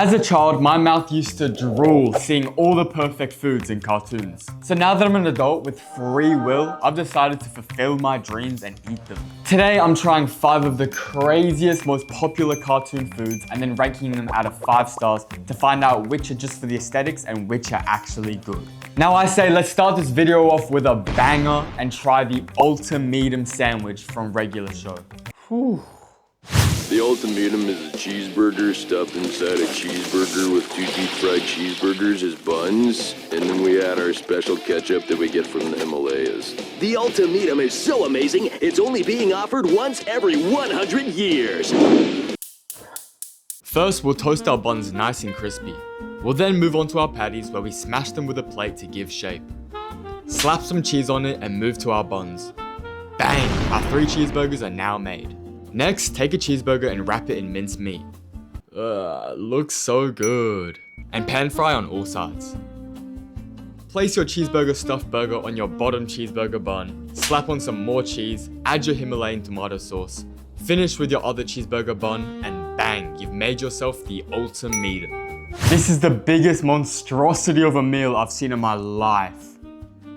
As a child, my mouth used to drool seeing all the perfect foods in cartoons. So now that I'm an adult with free will, I've decided to fulfill my dreams and eat them. Today, I'm trying 5 of the craziest, most popular cartoon foods and then ranking them out of 5 stars to find out which are just for the aesthetics and which are actually good. Now I say let's start this video off with a banger and try the Ultimatum sandwich from Regular Show. Whew. The Ultimatum is a cheeseburger stuffed inside a cheeseburger with 2 deep-fried cheeseburgers as buns, and then we add our special ketchup that we get from the Himalayas. The Ultimatum is so amazing, it's only being offered once every 100 years. First, we'll toast our buns nice and crispy. We'll then move on to our patties where we smash them with a plate to give shape. Slap some cheese on it and move to our buns. Bang! Our 3 cheeseburgers are now made. Next, take a cheeseburger and wrap it in minced meat. Looks so good. And pan fry on all sides. Place your cheeseburger stuffed burger on your bottom cheeseburger bun, slap on some more cheese, add your Himalayan tomato sauce, finish with your other cheeseburger bun, and bang, you've made yourself the Ultimatum. This is the biggest monstrosity of a meal I've seen in my life.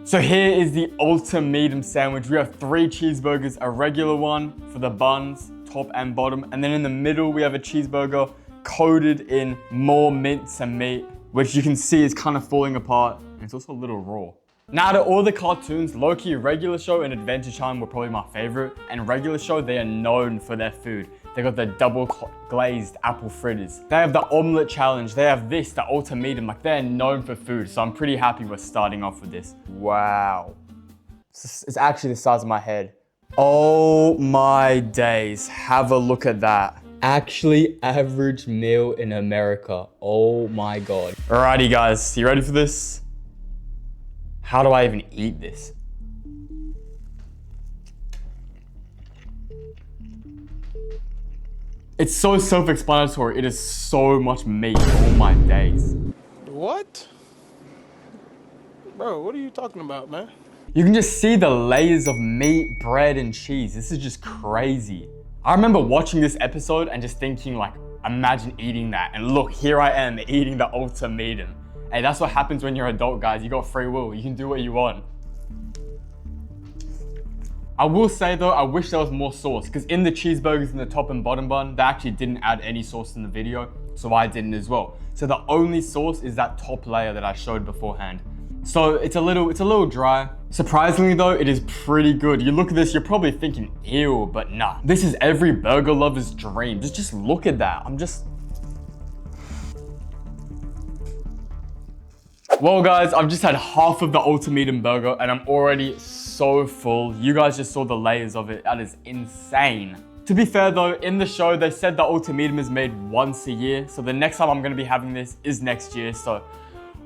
So here is the Ultimatum sandwich. We have 3 cheeseburgers, a regular one for the buns, top and bottom. And then in the middle, we have a cheeseburger coated in more mince and meat, which you can see is kind of falling apart. And it's also a little raw. Now, out of all the cartoons, Loki, Regular Show, and Adventure Time were probably my favorite. And Regular Show, they are known for their food. They got the double glazed apple fritters. They have the omelet challenge. They have this, the Ultimatum. Like, they're known for food. So I'm pretty happy we're starting off with this. Wow. It's actually the size of my head. Oh my days. Have a look at that. Actually, average meal in America. Oh my God. Alrighty, guys. You ready for this? How do I even eat this? It's so self-explanatory. It is so much meat. Oh my days. What? Bro, what are you talking about, man? You can just see the layers of meat, bread, and cheese. This is just crazy. I remember watching this episode and just thinking like, imagine eating that. And look, here I am eating the Ultimatum. Hey, that's what happens when you're an adult, guys. You got free will. You can do what you want. I will say though, I wish there was more sauce because in the cheeseburgers in the top and bottom bun, they actually didn't add any sauce in the video, so I didn't as well. So the only sauce is that top layer that I showed beforehand. So it's a little dry. Surprisingly though, it is pretty good. You look at this, you're probably thinking, ew, but nah. This is every burger lover's dream. Just look at that. Well guys, I've just had half of the Ultimatum burger and I'm already so full. You guys just saw the layers of it. That is insane. To be fair though, in the show, they said the Ultimatum is made once a year. So the next time I'm gonna be having this is next year. So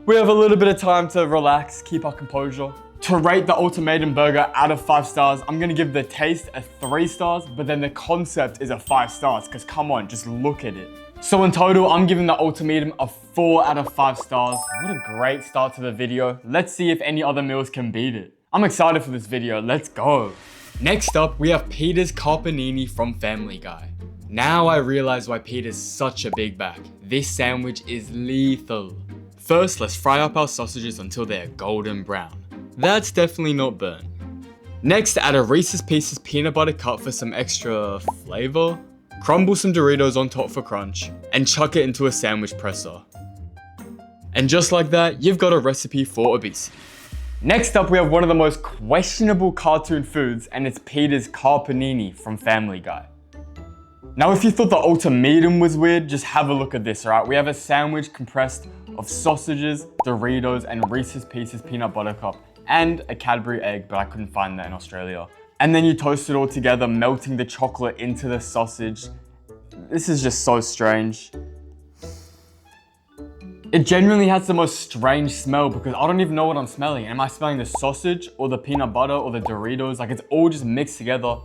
we have a little bit of time to relax, keep our composure. To rate the Ultimatum burger out of 5 stars, I'm gonna give the taste a 3 stars, but then the concept is a 5 stars, because come on, just look at it. So in total, I'm giving the Ultimatum a 4 out of 5 stars. What a great start to the video. Let's see if any other meals can beat it. I'm excited for this video, let's go. Next up, we have Peter's Carpanini from Family Guy. Now I realize why Peter's such a big bag. This sandwich is lethal. First, let's fry up our sausages until they're golden brown. That's definitely not burnt. Next, add a Reese's Pieces peanut butter cup for some extra flavor. Crumble some Doritos on top for crunch, and chuck it into a sandwich presser. And just like that, you've got a recipe for obesity. Next up, we have one of the most questionable cartoon foods, and it's Peter's Carpanini from Family Guy. Now, if you thought the Ultimatum was weird, just have a look at this, alright? We have a sandwich compressed of sausages, Doritos, and Reese's Pieces peanut butter cup, and a Cadbury egg, but I couldn't find that in Australia. And then you toast it all together, melting the chocolate into the sausage. This is just so strange. It genuinely has the most strange smell because I don't even know what I'm smelling. Am I smelling the sausage or the peanut butter or the Doritos? Like, it's all just mixed together.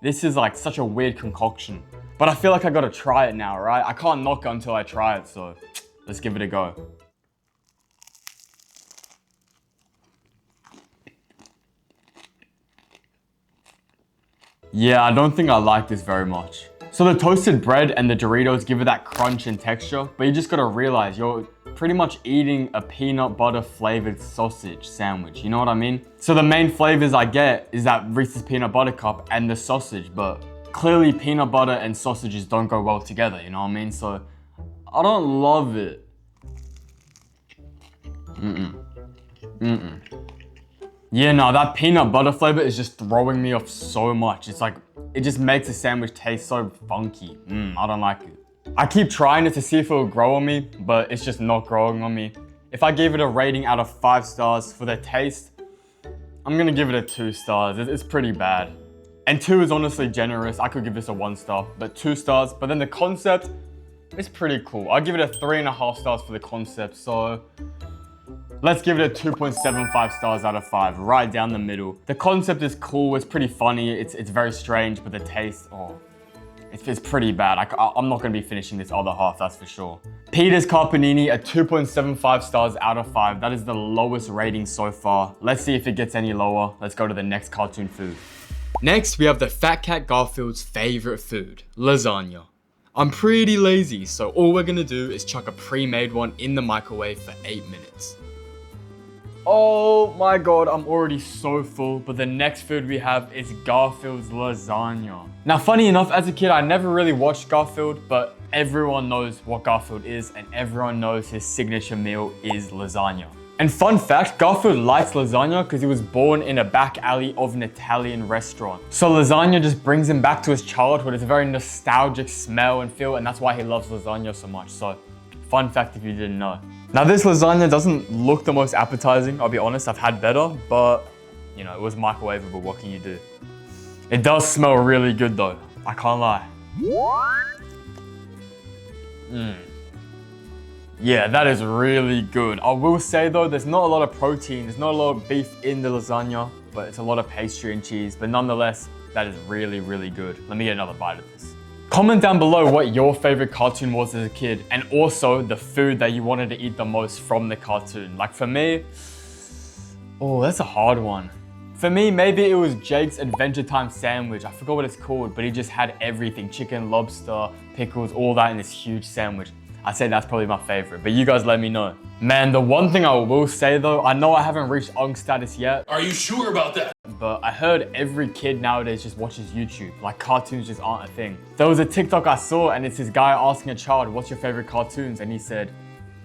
This is like such a weird concoction. But I feel like I gotta try it now, right? I can't knock it until I try it, so let's give it a go. Yeah, I don't think I like this very much. So the toasted bread and the Doritos give it that crunch and texture, but you just gotta realize you're pretty much eating a peanut butter flavored sausage sandwich, you know what I mean? So the main flavors I get is that Reese's peanut butter cup and the sausage, but clearly peanut butter and sausages don't go well together, you know what I mean? So I don't love it. Yeah, no, that peanut butter flavor is just throwing me off so much. It's like, it just makes the sandwich taste so funky. I don't like it. I keep trying it to see if it will grow on me, but it's just not growing on me. If I gave it a rating out of 5 stars for the taste, I'm gonna give it a 2 stars. It's pretty bad. And 2 is honestly generous. I could give this a 1 star, but 2 stars. But then the concept, it's pretty cool. I'll give it a 3.5 stars for the concept. So let's give it a 2.75 stars out of 5, right down the middle. The concept is cool, it's pretty funny, it's very strange, but the taste, it's pretty bad. I'm not gonna be finishing this other half, that's for sure. Peter's Carpanini, a 2.75 stars out of 5. That is the lowest rating so far. Let's see if it gets any lower. Let's go to the next cartoon food. Next, we have the Fat Cat Garfield's favorite food, lasagna. I'm pretty lazy, so all we're gonna do is chuck a pre-made one in the microwave for 8 minutes. Oh my god, I'm already so full, but the next food we have is Garfield's lasagna. Now, funny enough, as a kid, I never really watched Garfield, but everyone knows what Garfield is, and everyone knows his signature meal is lasagna. And fun fact, Garfield likes lasagna because he was born in a back alley of an Italian restaurant. So lasagna just brings him back to his childhood. It's a very nostalgic smell and feel, and that's why he loves lasagna so much. So, fun fact if you didn't know. Now this lasagna doesn't look the most appetizing, I'll be honest, I've had better, but you know, it was microwavable, what can you do? It does smell really good though, I can't lie. Yeah, that is really good. I will say though, there's not a lot of protein, there's not a lot of beef in the lasagna, but it's a lot of pastry and cheese, but nonetheless, that is really, really good. Let me get another bite of this. Comment down below what your favorite cartoon was as a kid, and also the food that you wanted to eat the most from the cartoon. Like for me, oh, that's a hard one. For me, maybe it was Jake's Adventure Time sandwich. I forgot what it's called, but he just had everything. Chicken, lobster, pickles, all that in this huge sandwich. I'd say that's probably my favorite, but you guys let me know. Man, the one thing I will say though, I know I haven't reached UNC status yet. Are you sure about that? But I heard every kid nowadays just watches YouTube. Like cartoons just aren't a thing. There was a TikTok I saw and it's this guy asking a child, what's your favorite cartoons? And he said,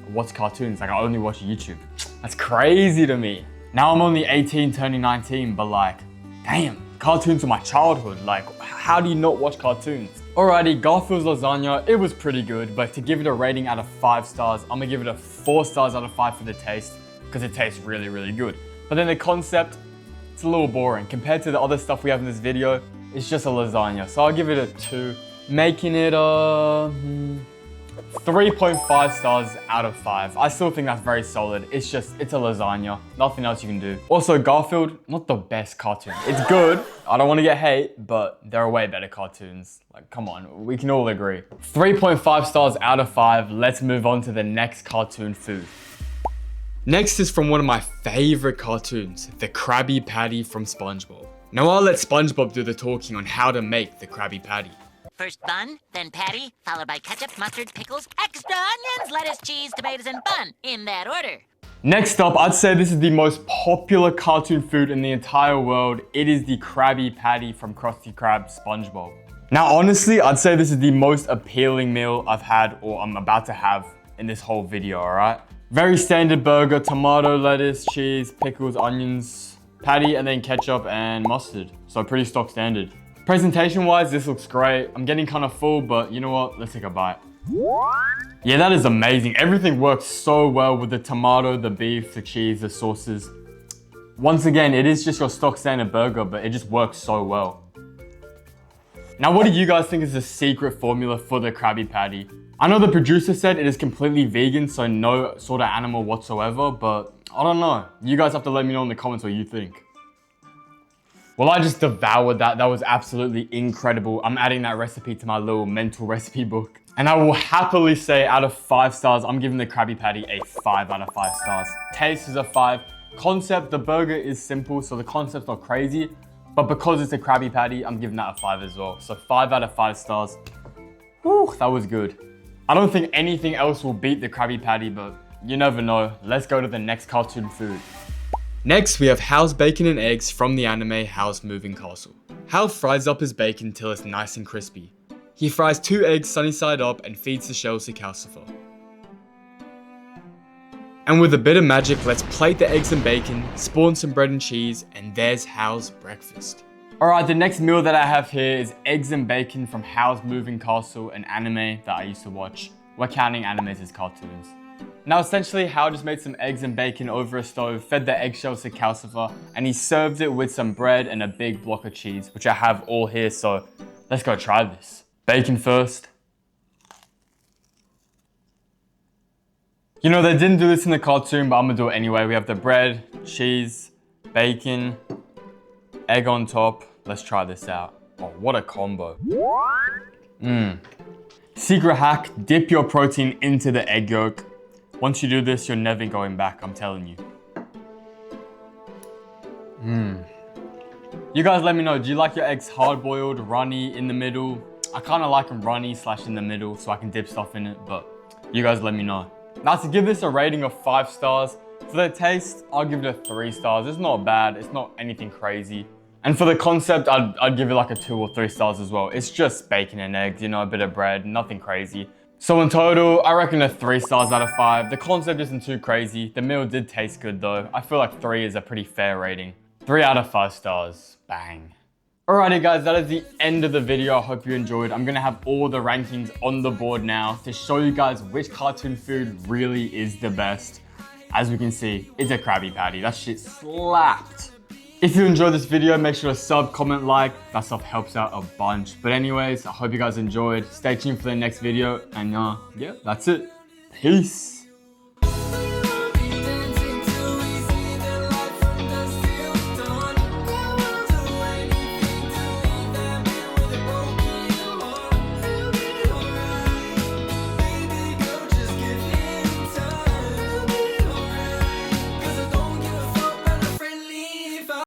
what's cartoons? Like I only watch YouTube. That's crazy to me. Now I'm only 18, turning 19, but like, damn, cartoons are my childhood. Like, how do you not watch cartoons? Alrighty, Garfield's lasagna, it was pretty good, but to give it a rating out of 5 stars, I'm gonna give it a 4 stars out of 5 for the taste, because it tastes really, really good. But then the concept, it's a little boring. Compared to the other stuff we have in this video, it's just a lasagna. So I'll give it a 2, making it a 3.5 stars out of 5. I still think that's very solid. It's a lasagna. Nothing else you can do. Also, Garfield, not the best cartoon. It's good. I don't want to get hate, but there are way better cartoons. Like, come on, we can all agree. 3.5 stars out of 5. Let's move on to the next cartoon food. Next is from one of my favorite cartoons, the Krabby Patty from SpongeBob. Now I'll let SpongeBob do the talking on how to make the Krabby Patty. First bun, then patty, followed by ketchup, mustard, pickles, extra onions, lettuce, cheese, tomatoes, and bun, in that order. Next up, I'd say this is the most popular cartoon food in the entire world. It is the Krabby Patty from Krusty Krab SpongeBob. Now honestly, I'd say this is the most appealing meal I've had or I'm about to have in this whole video, alright? Very standard burger, tomato, lettuce, cheese, pickles, onions, patty, and then ketchup and mustard. So pretty stock standard. Presentation wise, this looks great. I'm getting kind of full, but you know what? Let's take a bite. Yeah, that is amazing. Everything works so well with the tomato, the beef, the cheese, the sauces. Once again, it is just your stock standard burger, but it just works so well. Now, what do you guys think is the secret formula for the Krabby Patty? I know the producer said it is completely vegan, so no sort of animal whatsoever, but I don't know. You guys have to let me know in the comments what you think. Well, I just devoured that. That was absolutely incredible. I'm adding that recipe to my little mental recipe book. And I will happily say out of 5 stars, I'm giving the Krabby Patty a 5 out of 5 stars. Taste is a 5. Concept, the burger is simple, so the concept's not crazy. But because it's a Krabby Patty, I'm giving that a 5 as well. So 5 out of 5 stars. Whew, that was good. I don't think anything else will beat the Krabby Patty, but you never know. Let's go to the next cartoon food. Next, we have Hal's Bacon and Eggs from the anime Howl's Moving Castle. Hal fries up his bacon till it's nice and crispy. He fries 2 eggs sunny side up and feeds the shells to Calcifer. And with a bit of magic, let's plate the eggs and bacon, spawn some bread and cheese, and there's Hal's breakfast. Alright, the next meal that I have here is eggs and bacon from Howl's Moving Castle, an anime that I used to watch. We're counting animes as cartoons. Now essentially, Hal just made some eggs and bacon over a stove, fed the eggshells to Calcifer, and he served it with some bread and a big block of cheese, which I have all here, so let's go try this. Bacon first. You know, they didn't do this in the cartoon, but I'm gonna do it anyway. We have the bread, cheese, bacon, egg on top. Let's try this out. Oh, what a combo. Secret hack, dip your protein into the egg yolk. Once you do this, you're never going back, I'm telling you. You guys let me know, do you like your eggs hard-boiled, runny, in the middle? I kind of like them runny / in the middle so I can dip stuff in it, but you guys let me know. Now to give this a rating of 5 stars, for the taste, I'll give it a 3 stars. It's not bad, it's not anything crazy. And for the concept, I'd give it like a 2 or 3 stars as well. It's just bacon and eggs, you know, a bit of bread, nothing crazy. So in total, I reckon a 3 stars out of 5. The concept isn't too crazy. The meal did taste good though. I feel like 3 is a pretty fair rating. 3 out of 5 stars, bang. Alrighty guys, that is the end of the video. I hope you enjoyed. I'm gonna have all the rankings on the board now to show you guys which cartoon food really is the best. As we can see, it's a Krabby Patty. That shit slapped. If you enjoyed this video, make sure to sub, comment, like. That stuff helps out a bunch. But anyways, I hope you guys enjoyed. Stay tuned for the next video. And yeah, that's it. Peace.